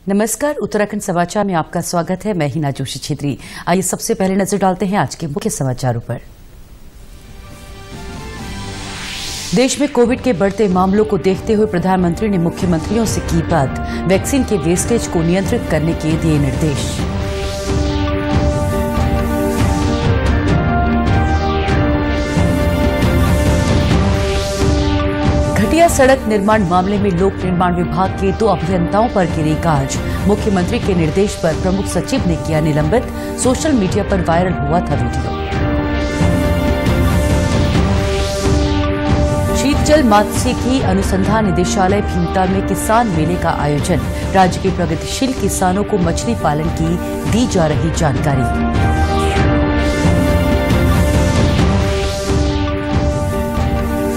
नमस्कार, उत्तराखंड समाचार में आपका स्वागत है। मैं हिना जोशी छेत्री। आइए सबसे पहले नजर डालते हैं आज के मुख्य समाचारों पर। देश में कोविड के बढ़ते मामलों को देखते हुए प्रधानमंत्री ने मुख्यमंत्रियों से की बात। वैक्सीन के वेस्टेज को नियंत्रित करने के दिए निर्देश। घटिया सड़क निर्माण मामले में लोक निर्माण विभाग के 2 अभियंताओं पर गिरी गाज। मुख्यमंत्री के निर्देश पर प्रमुख सचिव ने किया निलंबित। सोशल मीडिया पर वायरल हुआ था वीडियो। शीतजल मात्स्यिकी अनुसंधान निदेशालय भीमताल में किसान मेले का आयोजन। राज्य के प्रगतिशील किसानों को मछली पालन की दी जा रही जानकारी।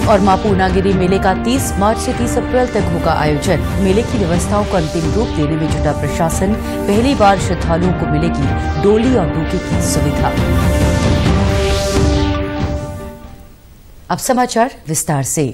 और मां पूर्णागिरि मेले का 30 मार्च से 30 अप्रैल तक होगा आयोजन। मेले की व्यवस्थाओं को अंतिम रूप देने में जुटा प्रशासन। पहली बार श्रद्धालुओं को मिलेगी डोली और डोके की सुविधा। अब समाचार विस्तार से।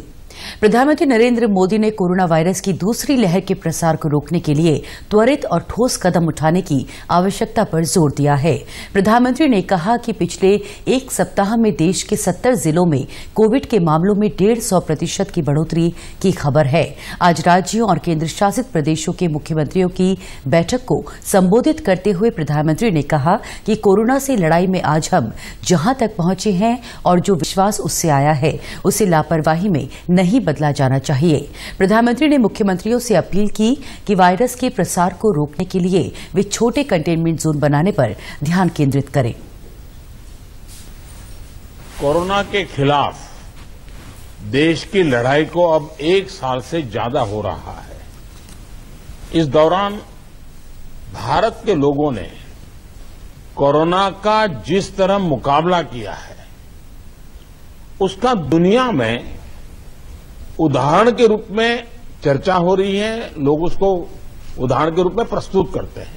प्रधानमंत्री नरेंद्र मोदी ने कोरोना वायरस की दूसरी लहर के प्रसार को रोकने के लिए त्वरित और ठोस कदम उठाने की आवश्यकता पर जोर दिया है। प्रधानमंत्री ने कहा कि पिछले एक सप्ताह में देश के 70 जिलों में कोविड के मामलों में 150% की बढ़ोतरी की खबर है। आज राज्यों और केंद्र शासित प्रदेशों के मुख्यमंत्रियों की बैठक को संबोधित करते हुए प्रधानमंत्री ने कहा कि कोरोना से लड़ाई में आज हम जहां तक पहुंचे हैं और जो विश्वास उससे आया है उसे लापरवाही में नहीं बदला जाना चाहिए। प्रधानमंत्री ने मुख्यमंत्रियों से अपील की कि वायरस के प्रसार को रोकने के लिए वे छोटे कंटेनमेंट जोन बनाने पर ध्यान केंद्रित करें। कोरोना के खिलाफ देश की लड़ाई को अब 1 साल से ज्यादा हो रहा है। इस दौरान भारत के लोगों ने कोरोना का जिस तरह मुकाबला किया है उसका दुनिया में उदाहरण के रूप में चर्चा हो रही है। लोग उसको उदाहरण के रूप में प्रस्तुत करते हैं।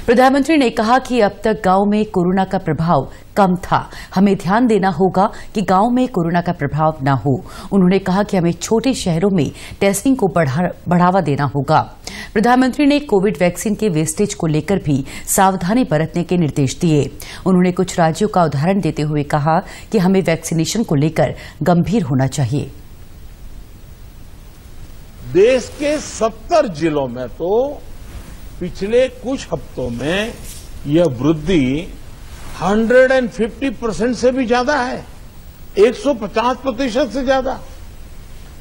प्रधानमंत्री ने कहा कि अब तक गांव में कोरोना का प्रभाव कम था। हमें ध्यान देना होगा कि गांव में कोरोना का प्रभाव न हो। उन्होंने कहा कि हमें छोटे शहरों में टेस्टिंग को बढ़ावा देना होगा। प्रधानमंत्री ने कोविड वैक्सीन के वेस्टेज को लेकर भी सावधानी बरतने के निर्देश दिए। उन्होंने कुछ राज्यों का उदाहरण देते हुए कहा कि हमें वैक्सीनेशन को लेकर गंभीर होना चाहिए। देश के 70 जिलों में तो पिछले कुछ हफ्तों में यह वृद्धि 150% से भी ज्यादा है, 150% से ज्यादा।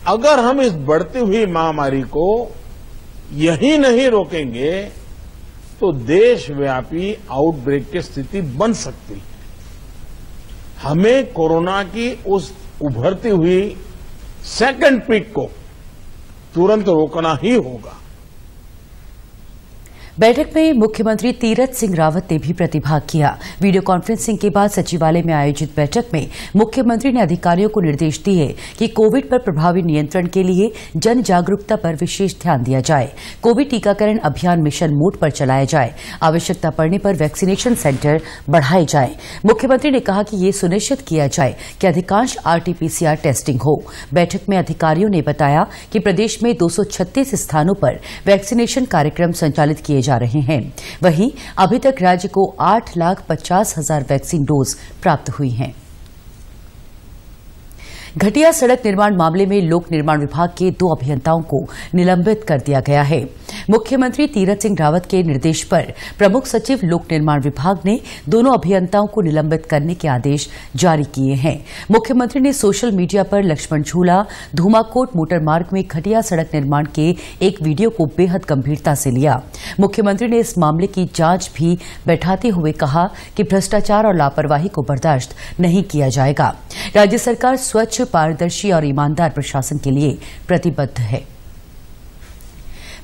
अगर हम इस बढ़ती हुई महामारी को यही नहीं रोकेंगे तो देशव्यापी आउटब्रेक की स्थिति बन सकती है। हमें कोरोना की उस उभरती हुई सेकंड पीक को तुरंत रोकना ही होगा। बैठक में मुख्यमंत्री तीरथ सिंह रावत ने भी प्रतिभाग किया। वीडियो कॉन्फ्रेंसिंग के बाद सचिवालय में आयोजित बैठक में मुख्यमंत्री ने अधिकारियों को निर्देश दिए कि कोविड पर प्रभावी नियंत्रण के लिए जन जागरूकता पर विशेष ध्यान दिया जाए। कोविड टीकाकरण अभियान मिशन मोड पर चलाया जाए। आवश्यकता पड़ने पर वैक्सीनेशन सेंटर बढ़ाए जाए। मुख्यमंत्री ने कहा कि ये सुनिश्चित किया जाए कि अधिकांश आरटीपीसीआर टेस्टिंग हो। बैठक में अधिकारियों ने बताया कि प्रदेश में 236 स्थानों पर वैक्सीनेशन कार्यक्रम संचालित किए जा रहे हैं। वहीं अभी तक राज्य को 8,50,000 वैक्सीन डोज प्राप्त हुई हैं। घटिया सड़क निर्माण मामले में लोक निर्माण विभाग के 2 अभियंताओं को निलंबित कर दिया गया है। मुख्यमंत्री तीरथ सिंह रावत के निर्देश पर प्रमुख सचिव लोक निर्माण विभाग ने दोनों अभियंताओं को निलंबित करने के आदेश जारी किए हैं। मुख्यमंत्री ने सोशल मीडिया पर लक्ष्मण झूला धूमाकोट मोटर मार्ग में घटिया सड़क निर्माण के एक वीडियो को बेहद गंभीरता से लिया। मुख्यमंत्री ने इस मामले की जांच भी बैठाते हुए कहा कि भ्रष्टाचार और लापरवाही को बर्दाश्त नहीं किया जाएगा। राज्य सरकार स्वच्छ, पारदर्शी और ईमानदार प्रशासन के लिए प्रतिबद्ध है।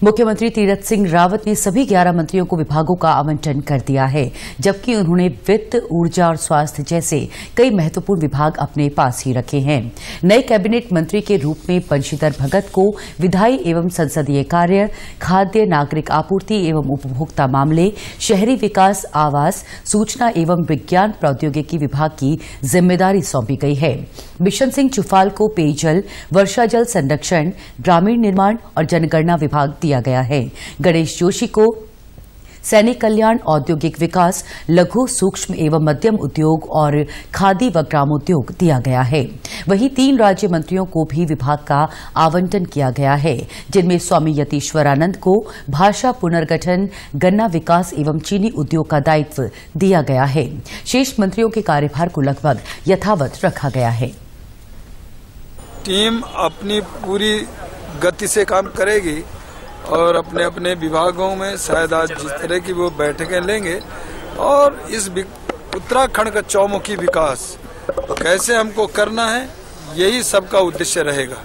मुख्यमंत्री तीरथ सिंह रावत ने सभी 11 मंत्रियों को विभागों का आवंटन कर दिया है, जबकि उन्होंने वित्त, ऊर्जा और स्वास्थ्य जैसे कई महत्वपूर्ण विभाग अपने पास ही रखे हैं। नए कैबिनेट मंत्री के रूप में बंशीधर भगत को विधायी एवं संसदीय कार्य, खाद्य नागरिक आपूर्ति एवं उपभोक्ता मामले, शहरी विकास, आवास, सूचना एवं विज्ञान प्रौद्योगिकी विभाग की जिम्मेदारी सौंपी गई है। बिशन सिंह चुफाल को पेयजल, वर्षा जल संरक्षण, ग्रामीण निर्माण और जनगणना विभाग दिया दिया गया है। गणेश जोशी को सैनिक कल्याण, औद्योगिक विकास, लघु, सूक्ष्म एवं मध्यम उद्योग और खादी व ग्रामोद्योग दिया गया है। वहीं 3 राज्य मंत्रियों को भी विभाग का आवंटन किया गया है, जिनमें स्वामी यतीश्वरानंद को भाषा पुनर्गठन, गन्ना विकास एवं चीनी उद्योग का दायित्व दिया गया है। शेष मंत्रियों के कार्यभार को लगभग यथावत रखा गया है। टीम अपनी पूरी गति से काम करेगी और अपने अपने विभागों में शायद आज जिस तरह की वो बैठकें लेंगे और इस उत्तराखंड का चौमुखी विकास कैसे हमको करना है, यही सबका उद्देश्य रहेगा।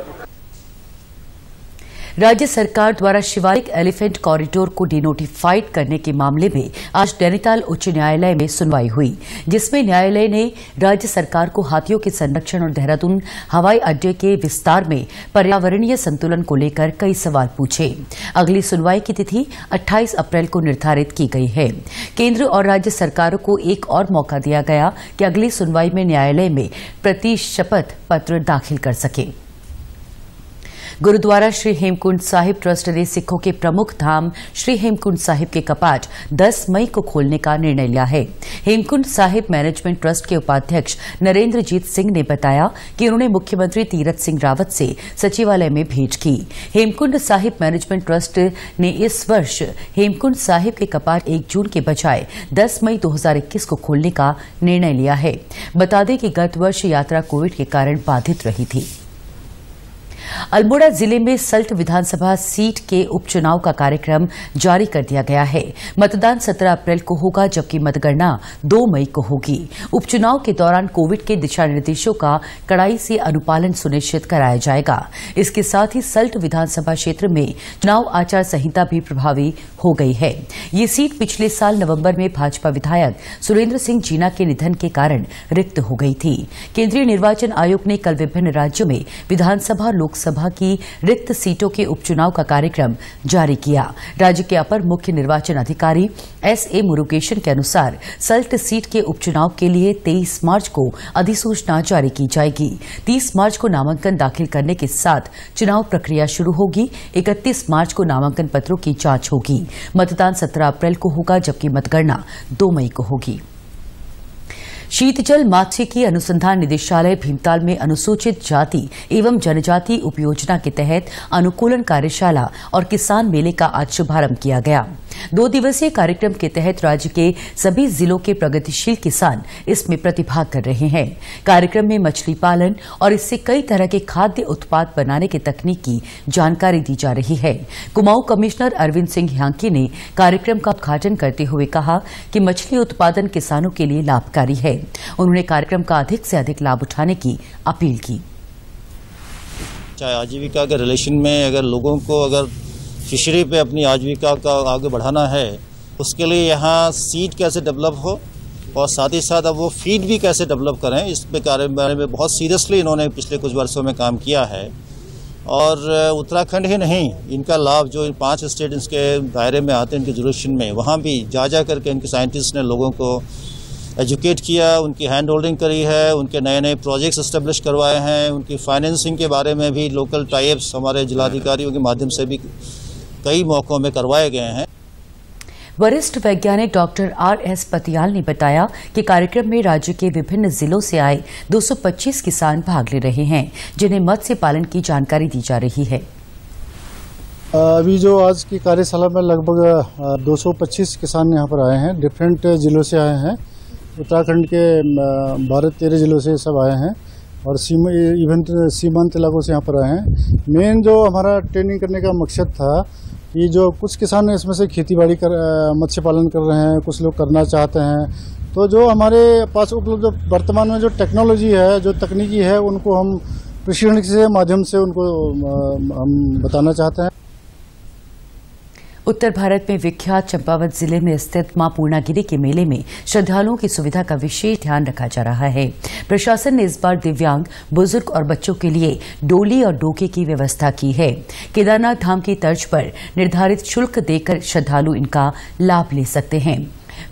राज्य सरकार द्वारा शिवालिक एलिफेंट कॉरिडोर को डिनोटिफाइड करने के मामले में आज नैनीताल उच्च न्यायालय में सुनवाई हुई, जिसमें न्यायालय ने राज्य सरकार को हाथियों के संरक्षण और देहरादून हवाई अड्डे के विस्तार में पर्यावरणीय संतुलन को लेकर कई सवाल पूछे। अगली सुनवाई की तिथि 28 अप्रैल को निर्धारित की गई है। केंद्र और राज्य सरकारों को एक और मौका दिया गया कि अगली सुनवाई में न्यायालय में प्रतिशपथ पत्र दाखिल कर सके। गुरुद्वारा श्री हेमकुंड साहिब ट्रस्ट ने सिखों के प्रमुख धाम श्री हेमकुंड साहिब के कपाट 10 मई को खोलने का निर्णय लिया है। हेमकुंड साहिब मैनेजमेंट ट्रस्ट के उपाध्यक्ष नरेंद्रजीत सिंह ने बताया कि उन्होंने मुख्यमंत्री तीरथ सिंह रावत से सचिवालय में भेंट की। हेमकुंड साहिब मैनेजमेंट ट्रस्ट ने इस वर्ष हेमकुंड साहिब के कपाट 1 जून के बजाय 10 मई 2021 को खोलने का निर्णय लिया है। बता दें कि गत वर्ष यात्रा कोविड के कारण बाधित रही थी। अल्मोड़ा जिले में सल्ट विधानसभा सीट के उपचुनाव का कार्यक्रम जारी कर दिया गया है। मतदान 17 अप्रैल को होगा, जबकि मतगणना 2 मई को होगी। उपचुनाव के दौरान कोविड के दिशा निर्देशों का कड़ाई से अनुपालन सुनिश्चित कराया जाएगा। इसके साथ ही सल्ट विधानसभा क्षेत्र में चुनाव आचार संहिता भी प्रभावी हो गई है। ये सीट पिछले साल नवंबर में भाजपा विधायक सुरेंद्र सिंह जीना के निधन के कारण रिक्त हो गई थी। केंद्रीय निर्वाचन आयोग ने कल विभिन्न राज्यों में विधानसभा, लोकसभा की रिक्त सीटों के उपचुनाव का कार्यक्रम जारी किया। राज्य के अपर मुख्य निर्वाचन अधिकारी एसए मुरुगेशन के अनुसार सल्ट सीट के उपचुनाव के लिए 23 मार्च को अधिसूचना जारी की जाएगी। 30 मार्च को नामांकन दाखिल करने के साथ चुनाव प्रक्रिया शुरू होगी। 31 मार्च को नामांकन पत्रों की जांच होगी। मतदान 17 अप्रैल को होगा, जबकि मतगणना 2 मई को होगी। शीतजल मात्स्यिकी अनुसंधान निदेशालय भीमताल में अनुसूचित जाति एवं जनजाति उपयोजना के तहत अनुकूलन कार्यशाला और किसान मेले का आज शुभारंभ किया गया। 2 दिवसीय कार्यक्रम के तहत राज्य के सभी जिलों के प्रगतिशील किसान इसमें प्रतिभाग कर रहे हैं। कार्यक्रम में मछली पालन और इससे कई तरह के खाद्य उत्पाद बनाने की तकनीक की जानकारी दी जा रही है। कुमाऊं कमिश्नर अरविंद सिंह ह्यांकी ने कार्यक्रम का उद्घाटन करते हुए कहा कि मछली उत्पादन किसानों के लिए लाभकारी है। उन्होंने कार्यक्रम का अधिक से अधिक लाभ उठाने की अपील की। चाहे आजीविका के रिलेशन में अगर लोगों को अगर फिशरी पे अपनी आजीविका का आगे बढ़ाना है, उसके लिए यहाँ सीड कैसे डेवलप हो और साथ ही साथ अब वो फीड भी कैसे डेवलप करें, इस बारे में बहुत सीरियसली इन्होंने पिछले कुछ वर्षों में काम किया है। और उत्तराखंड ही नहीं, इनका लाभ जो 5 स्टेट इसके दायरे में आते हैं इनके जुरिस्डिक्शन में, वहाँ भी जा करके इनके साइंटिस्ट ने लोगों को एजुकेट किया, उनकी हैंड होल्डिंग करी है, उनके नए नए प्रोजेक्ट्स एस्टेब्लिश करवाए हैं, उनकी फाइनेंसिंग के बारे में भी लोकल टाइप्स हमारे जिलाधिकारियों के माध्यम से भी कई मौकों में करवाए गए हैं। वरिष्ठ वैज्ञानिक डॉक्टर आर.एस. पतियाल ने बताया कि कार्यक्रम में राज्य के विभिन्न जिलों से आए 225 किसान भाग ले रहे हैं, जिन्हें मत्स्य पालन की जानकारी दी जा रही है। अभी जो आज की कार्यशाला में लगभग 225 किसान यहाँ पर आए हैं, डिफरेंट जिलों से आए हैं। उत्तराखंड के 12-13 जिलों से सब आए हैं और सीमांत इलाकों से यहाँ पर आए हैं। मेन जो हमारा ट्रेनिंग करने का मकसद था कि जो कुछ किसान इसमें से खेतीबाड़ी मत्स्य पालन कर रहे हैं, कुछ लोग करना चाहते हैं, तो जो हमारे पास उपलब्ध वर्तमान में जो टेक्नोलॉजी है, जो तकनीकी है, उनको हम प्रशिक्षण के माध्यम से उनको हम बताना चाहते हैं। उत्तर भारत में विख्यात चंपावत जिले में स्थित मां पूर्णागिरि के मेले में श्रद्धालुओं की सुविधा का विशेष ध्यान रखा जा रहा है। प्रशासन ने इस बार दिव्यांग, बुजुर्ग और बच्चों के लिए डोली और डोके की व्यवस्था की है। केदारनाथ धाम की तर्ज पर निर्धारित शुल्क देकर श्रद्धालु इनका लाभ ले सकते हैं।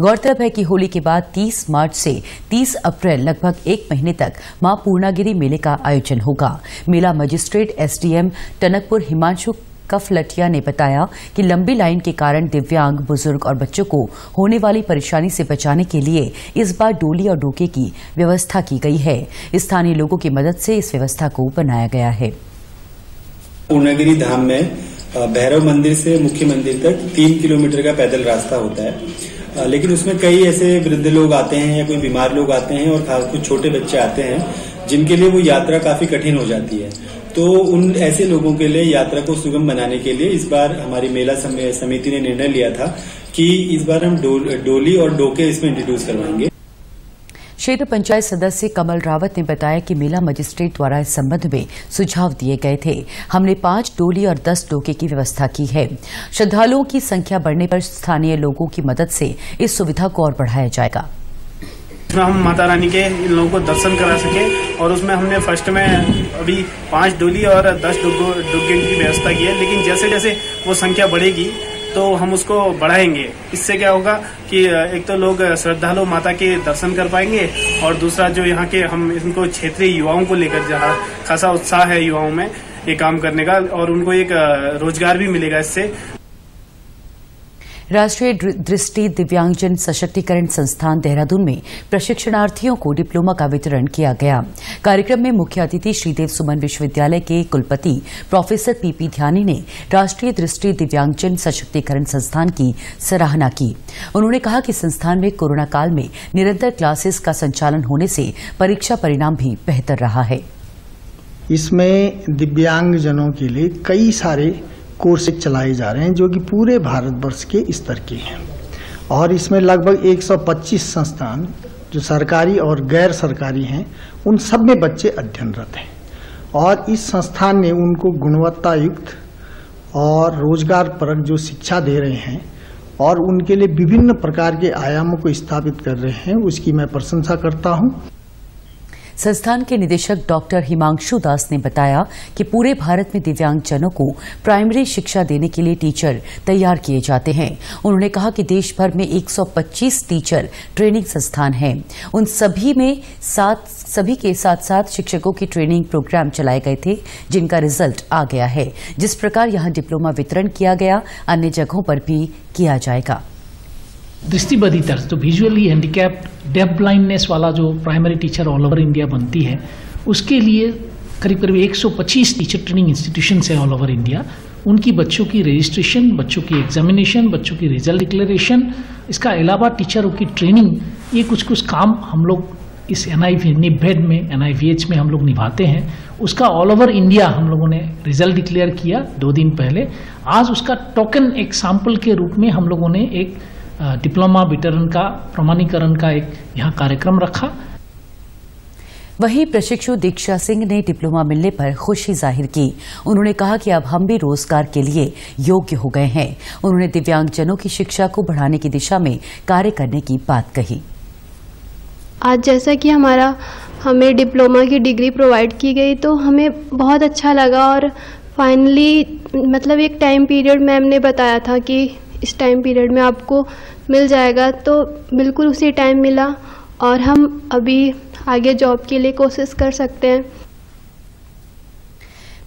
गौरतलब है कि होली के बाद 30 मार्च से 30 अप्रैल लगभग 1 महीने तक मां पूर्णागिरि मेले का आयोजन होगा। मेला मजिस्ट्रेट एसडीएम टनकपुर हिमांशु कफ लटिया ने बताया कि लंबी लाइन के कारण दिव्यांग, बुजुर्ग और बच्चों को होने वाली परेशानी से बचाने के लिए इस बार डोली और डोके की व्यवस्था की गई है। स्थानीय लोगों की मदद से इस व्यवस्था को बनाया गया है। पूर्णागिरि धाम में भैरव मंदिर से मुख्य मंदिर तक 3 किलोमीटर का पैदल रास्ता होता है, लेकिन उसमें कई ऐसे वृद्ध लोग आते हैं या कोई बीमार लोग आते हैं और खास कुछ छोटे बच्चे आते हैं जिनके लिए वो यात्रा काफी कठिन हो जाती है। तो उन ऐसे लोगों के लिए यात्रा को सुगम बनाने के लिए इस बार हमारी मेला समिति ने निर्णय लिया था कि इस बार हम डोली और डोके इसमें इंट्रोड्यूस करवाएंगे। क्षेत्र पंचायत सदस्य कमल रावत ने बताया कि मेला मजिस्ट्रेट द्वारा इस संबंध में सुझाव दिए गए थे। हमने 5 डोली और 10 डोके की व्यवस्था की है। श्रद्धालुओं की संख्या बढ़ने पर स्थानीय लोगों की मदद से इस सुविधा को और बढ़ाया जाएगा। हम माता रानी के इन लोगों को दर्शन करा सके और उसमें हमने फर्स्ट में अभी 5 डोली और 10 डोके की व्यवस्था की है, लेकिन जैसे जैसे वो संख्या बढ़ेगी तो हम उसको बढ़ाएंगे। इससे क्या होगा कि एक तो लोग श्रद्धालु माता के दर्शन कर पाएंगे और दूसरा जो यहाँ के हम इनको क्षेत्रीय युवाओं को लेकर जहाँ खासा उत्साह है युवाओं में ये काम करने का और उनको एक रोजगार भी मिलेगा इससे। राष्ट्रीय दृष्टि दिव्यांगजन सशक्तिकरण संस्थान देहरादून में प्रशिक्षणार्थियों को डिप्लोमा का वितरण किया गया। कार्यक्रम में मुख्य अतिथि श्रीदेव सुमन विश्वविद्यालय के कुलपति प्रोफेसर पीपी ध्यानी ने राष्ट्रीय दृष्टि दिव्यांगजन सशक्तिकरण संस्थान की सराहना की। उन्होंने कहा कि संस्थान में कोरोना काल में निरंतर क्लासेस का संचालन होने से परीक्षा परिणाम भी बेहतर रहा है। इसमें दिव्यांगजनों के लिए कई सारे कोर्स चलाए जा रहे हैं जो कि पूरे भारतवर्ष के स्तर के हैं और इसमें लगभग 125 संस्थान जो सरकारी और गैर सरकारी हैं उन सब में बच्चे अध्ययनरत हैं और इस संस्थान ने उनको गुणवत्ता युक्त और रोजगार परक जो शिक्षा दे रहे हैं और उनके लिए विभिन्न प्रकार के आयामों को स्थापित कर रहे हैं, उसकी मैं प्रशंसा करता हूं। संस्थान के निदेशक डॉक्टर हिमांशु दास ने बताया कि पूरे भारत में दिव्यांगजनों को प्राइमरी शिक्षा देने के लिए टीचर तैयार किए जाते हैं। उन्होंने कहा कि देश भर में 125 टीचर ट्रेनिंग संस्थान हैं। उन सभी के साथ शिक्षकों की ट्रेनिंग प्रोग्राम चलाए गए थे जिनका रिजल्ट आ गया है। जिस प्रकार यहां डिप्लोमा वितरण किया गया, अन्य जगहों पर भी किया जाएगा। दृष्टिबाधिता तो विजुअली हैंडीकैप्ड डेफ ब्लाइंडनेस वाला जो primary teacher all over India बनती है उसके लिए करीब 125 टीचर ट्रेनिंग इंस्टीट्यूशन है ऑल ओवर इंडिया। उनकी बच्चों की रजिस्ट्रेशन, बच्चों की एग्जामिनेशन, बच्चों की रिजल्ट डिक्लेरेशन, इसका अलावा टीचरों की ट्रेनिंग, ये कुछ काम हम लोग इस निभेड में NIVH में हम लोग निभाते हैं। उसका ऑल ओवर इंडिया हम लोगों ने रिजल्ट डिक्लेयर किया 2 दिन पहले। आज उसका टोकन एक सैंपल के रूप में हम लोगों ने एक डिप्लोमा वितरण का प्रमाणीकरण का एक यहाँ कार्यक्रम रखा। वहीं प्रशिक्षु दीक्षा सिंह ने डिप्लोमा मिलने पर खुशी जाहिर की। उन्होंने कहा कि अब हम भी रोजगार के लिए योग्य हो गए हैं। उन्होंने दिव्यांगजनों की शिक्षा को बढ़ाने की दिशा में कार्य करने की बात कही। आज जैसा कि हमें डिप्लोमा की डिग्री प्रोवाइड की गई तो हमें बहुत अच्छा लगा और फाइनली मतलब एक टाइम पीरियड मैम ने बताया था कि इस टाइम पीरियड में आपको मिल जाएगा, तो बिल्कुल उसी टाइम मिला और हम अभी आगे जॉब के लिए कोशिश कर सकते हैं।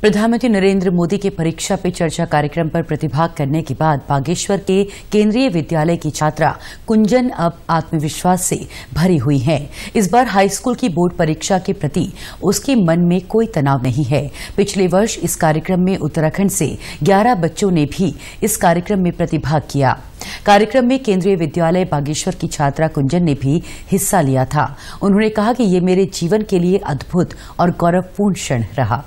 प्रधानमंत्री नरेंद्र मोदी के परीक्षा पे चर्चा कार्यक्रम पर प्रतिभाग करने के बाद बागेश्वर के केंद्रीय विद्यालय की छात्रा कुंजन अब आत्मविश्वास से भरी हुई है। इस बार हाई स्कूल की बोर्ड परीक्षा के प्रति उसके मन में कोई तनाव नहीं है। पिछले वर्ष इस कार्यक्रम में उत्तराखंड से 11 बच्चों ने भी इस कार्यक्रम में प्रतिभाग किया। कार्यक्रम में केंद्रीय विद्यालय बागेश्वर की छात्रा कुंजन ने भी हिस्सा लिया था। उन्होंने कहा कि ये मेरे जीवन के लिए अद्भुत और गौरवपूर्ण क्षण रहा।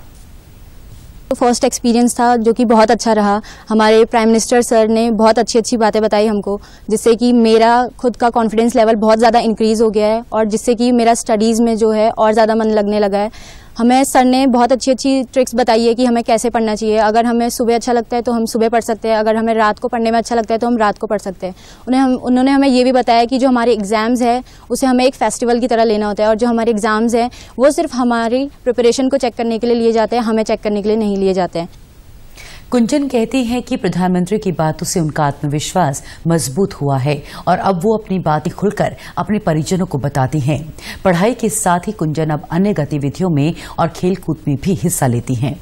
फर्स्ट एक्सपीरियंस था जो कि बहुत अच्छा रहा। हमारे प्राइम मिनिस्टर सर ने बहुत अच्छी अच्छी बातें बताई हमको, जिससे कि मेरा खुद का कॉन्फिडेंस लेवल बहुत ज़्यादा इंक्रीज़ हो गया है और जिससे कि मेरा स्टडीज़ में जो है और ज़्यादा मन लगने लगा है। हमें सर ने बहुत अच्छी अच्छी ट्रिक्स बताई है कि हमें कैसे पढ़ना चाहिए। अगर हमें सुबह अच्छा लगता है तो हम सुबह पढ़ सकते हैं, अगर हमें रात को पढ़ने में अच्छा लगता है तो हम रात को पढ़ सकते हैं। उन्होंने हमें ये भी बताया कि जो हमारे एग्ज़ाम्स है उसे हमें एक फेस्टिवल की तरह लेना होता है और जो हमारे एग्ज़ाम्स हैं वो सिर्फ हमारी प्रिपरेशन को चेक करने के लिए लिए जाते हैं, हमें चेक करने के लिए नहीं लिए जाते हैं। कुंजन कहती हैं कि प्रधानमंत्री की बातों से उनका आत्मविश्वास मजबूत हुआ है और अब वो अपनी बातें खुलकर अपने परिजनों को बताती हैं। पढ़ाई के साथ ही कुंजन अब अन्य गतिविधियों में और खेलकूद में भी हिस्सा लेती हैं।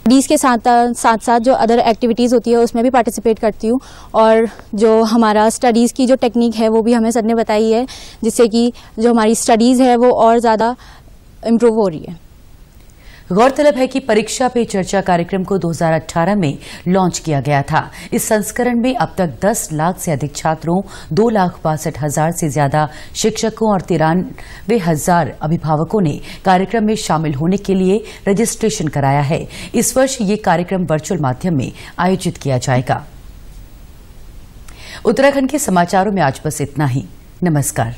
स्टडीज़ के साथ साथ जो अदर एक्टिविटीज़ होती है उसमें भी पार्टिसिपेट करती हूँ। और जो हमारा स्टडीज़ की जो टेक्निक है वो भी हमें सर ने बताई है, जिससे कि जो हमारी स्टडीज़ है वो और ज़्यादा इम्प्रूव हो रही है। गौरतलब है कि परीक्षा पे चर्चा कार्यक्रम को 2018 में लॉन्च किया गया था। इस संस्करण में अब तक 10 लाख से अधिक छात्रों, 2,62,000 से ज्यादा शिक्षकों और 93,000 अभिभावकों ने कार्यक्रम में शामिल होने के लिए रजिस्ट्रेशन कराया है। इस वर्ष ये कार्यक्रम वर्चुअल माध्यम में आयोजित किया जाएगा। उत्तराखंड के समाचारों में आज बस इतना ही। नमस्कार।